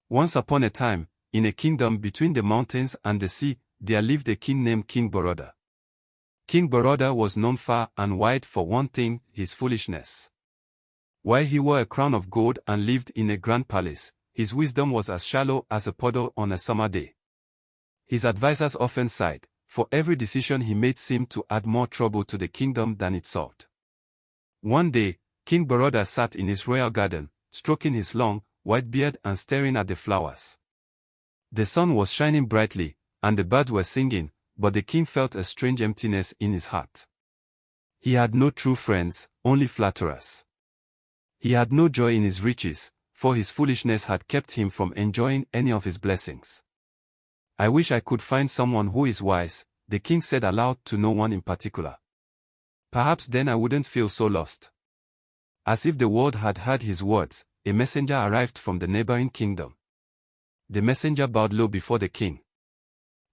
Once upon a time, in a kingdom between the mountains and the sea, there lived a king named King Boroda. King Boroda was known far and wide for one thing, his foolishness. While he wore a crown of gold and lived in a grand palace, his wisdom was as shallow as a puddle on a summer day. His advisors often sighed, for every decision he made seemed to add more trouble to the kingdom than it solved. One day, King Boroda sat in his royal garden, stroking his long, white beard and staring at the flowers. The sun was shining brightly, and the birds were singing, but the king felt a strange emptiness in his heart. He had no true friends, only flatterers. He had no joy in his riches, for his foolishness had kept him from enjoying any of his blessings. "I wish I could find someone who is wise," the king said aloud to no one in particular. "Perhaps then I wouldn't feel so lost." As if the world had heard his words, a messenger arrived from the neighboring kingdom. The messenger bowed low before the king.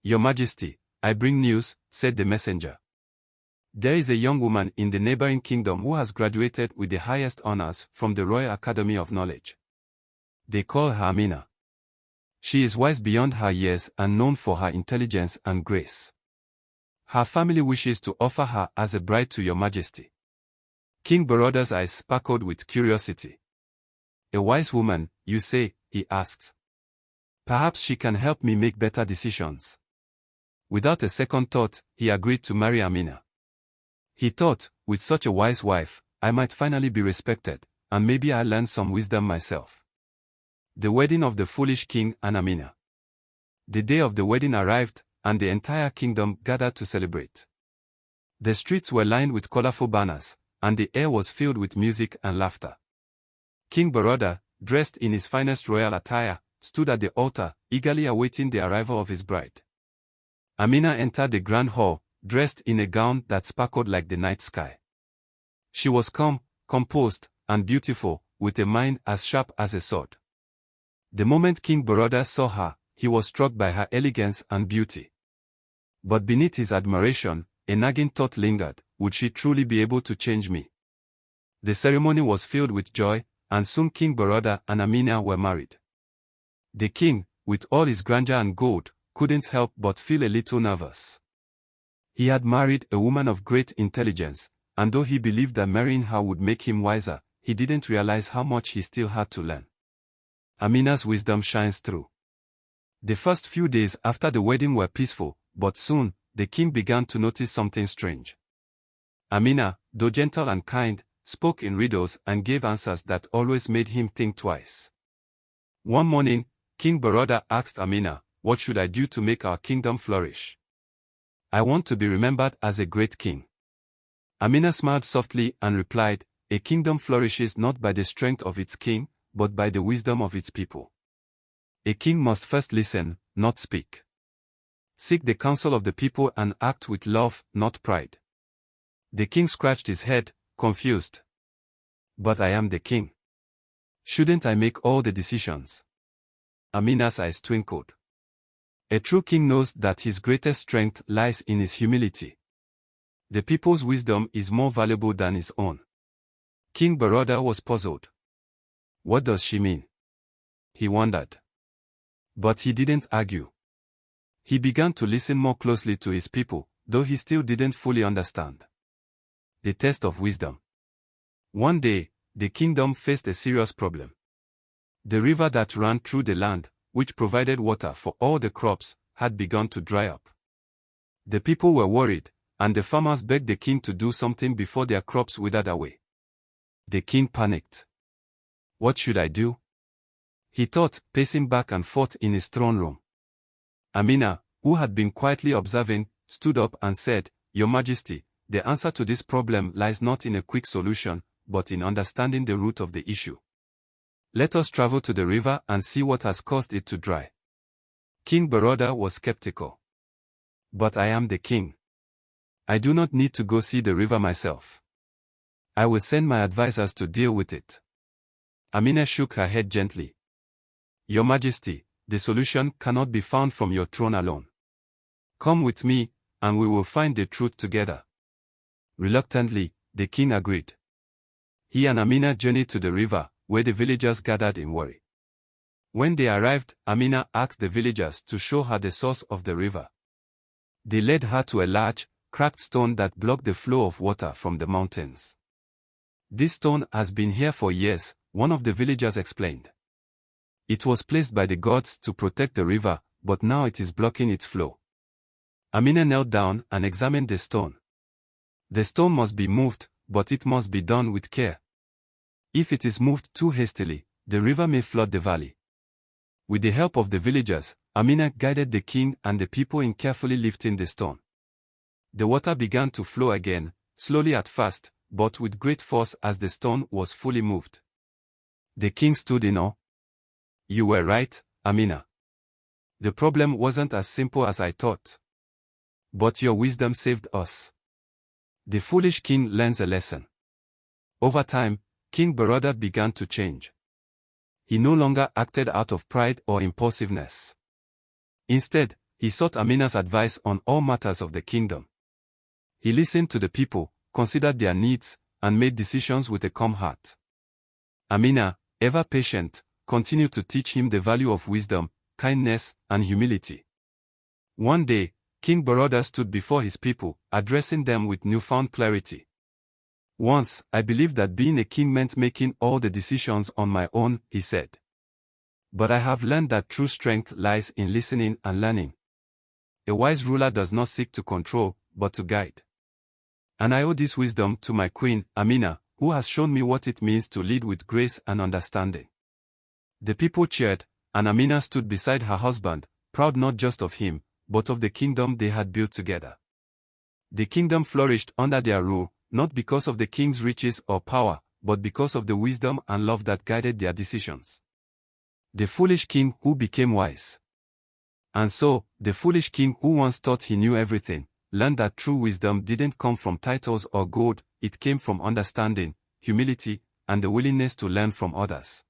"Your Majesty, I bring news," said the messenger. "There is a young woman in the neighboring kingdom who has graduated with the highest honors from the Royal Academy of Knowledge. They call her Amina. She is wise beyond her years and known for her intelligence and grace. Her family wishes to offer her as a bride to your Majesty." King Boroda's eyes sparkled with curiosity. "A wise woman, you say?" he asked. "Perhaps she can help me make better decisions." Without a second thought, he agreed to marry Amina. He thought, with such a wise wife, I might finally be respected, and maybe I'll learn some wisdom myself. The wedding of the foolish king and Amina. The day of the wedding arrived, and the entire kingdom gathered to celebrate. The streets were lined with colorful banners, and the air was filled with music and laughter. King Boroda, dressed in his finest royal attire, stood at the altar, eagerly awaiting the arrival of his bride. Amina entered the grand hall, dressed in a gown that sparkled like the night sky. She was calm, composed, and beautiful, with a mind as sharp as a sword. The moment King Boroda saw her, he was struck by her elegance and beauty. But beneath his admiration, a nagging thought lingered: would she truly be able to change me? The ceremony was filled with joy, and soon King Boroda and Amina were married. The king, with all his grandeur and gold, couldn't help but feel a little nervous. He had married a woman of great intelligence, and though he believed that marrying her would make him wiser, he didn't realize how much he still had to learn. Amina's wisdom shines through. The first few days after the wedding were peaceful, but soon, the king began to notice something strange. Amina, though gentle and kind, spoke in riddles and gave answers that always made him think twice. One morning, King Boroda asked Amina, "What should I do to make our kingdom flourish? I want to be remembered as a great king." Amina smiled softly and replied, "A kingdom flourishes not by the strength of its king, but by the wisdom of its people. A king must first listen, not speak. Seek the counsel of the people and act with love, not pride." The king scratched his head, confused. "But I am the king. Shouldn't I make all the decisions?" Amina's eyes twinkled. A true king knows that his greatest strength lies in his humility. The people's wisdom is more valuable than his own. King Boroda was puzzled. What does she mean? He wondered. But he didn't argue. He began to listen more closely to his people, though he still didn't fully understand. The test of wisdom. One day, the kingdom faced a serious problem. The river that ran through the land, which provided water for all the crops, had begun to dry up. The people were worried, and the farmers begged the king to do something before their crops withered away. The king panicked. What should I do? He thought, pacing back and forth in his throne room. Amina, who had been quietly observing, stood up and said, "Your Majesty, the answer to this problem lies not in a quick solution, but in understanding the root of the issue. Let us travel to the river and see what has caused it to dry." King Boroda was skeptical. "But I am the king. I do not need to go see the river myself. I will send my advisors to deal with it." Amina shook her head gently. "Your Majesty, the solution cannot be found from your throne alone. Come with me, and we will find the truth together." Reluctantly, the king agreed. He and Amina journeyed to the river, where the villagers gathered in worry. When they arrived, Amina asked the villagers to show her the source of the river. They led her to a large, cracked stone that blocked the flow of water from the mountains. This stone has been here for years, one of the villagers explained. It was placed by the gods to protect the river, but now it is blocking its flow. Amina knelt down and examined the stone. The stone must be moved, but it must be done with care. If it is moved too hastily, the river may flood the valley. With the help of the villagers, Amina guided the king and the people in carefully lifting the stone. The water began to flow again, slowly at first, but with great force as the stone was fully moved. The king stood in awe. "You were right, Amina. The problem wasn't as simple as I thought. But your wisdom saved us." The foolish king learns a lesson. Over time, King Baroda began to change. He no longer acted out of pride or impulsiveness. Instead, he sought Amina's advice on all matters of the kingdom. He listened to the people, considered their needs, and made decisions with a calm heart. Amina, ever patient, continued to teach him the value of wisdom, kindness, and humility. One day, King Baroda stood before his people, addressing them with newfound clarity. "Once, I believed that being a king meant making all the decisions on my own," he said. "But I have learned that true strength lies in listening and learning. A wise ruler does not seek to control, but to guide. And I owe this wisdom to my queen, Amina, who has shown me what it means to lead with grace and understanding." The people cheered, and Amina stood beside her husband, proud not just of him, but of the kingdom they had built together. The kingdom flourished under their rule, not because of the king's riches or power, but because of the wisdom and love that guided their decisions. The foolish king who became wise. And so, the foolish king who once thought he knew everything, learned that true wisdom didn't come from titles or gold, it came from understanding, humility, and the willingness to learn from others.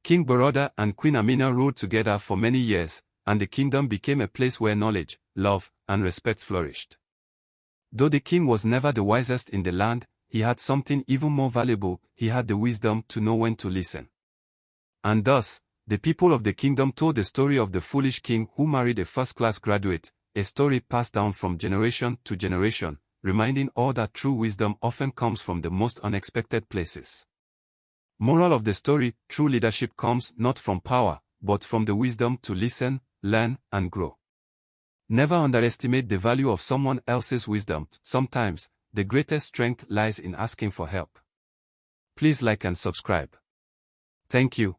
King Baroda and Queen Amina ruled together for many years, and the kingdom became a place where knowledge, love, and respect flourished. Though the king was never the wisest in the land, he had something even more valuable: he had the wisdom to know when to listen. And thus, the people of the kingdom told the story of the foolish king who married a first-class graduate, a story passed down from generation to generation, reminding all that true wisdom often comes from the most unexpected places. Moral of the story: true leadership comes not from power, but from the wisdom to listen, learn, and grow. Never underestimate the value of someone else's wisdom. Sometimes, the greatest strength lies in asking for help. Please like and subscribe. Thank you.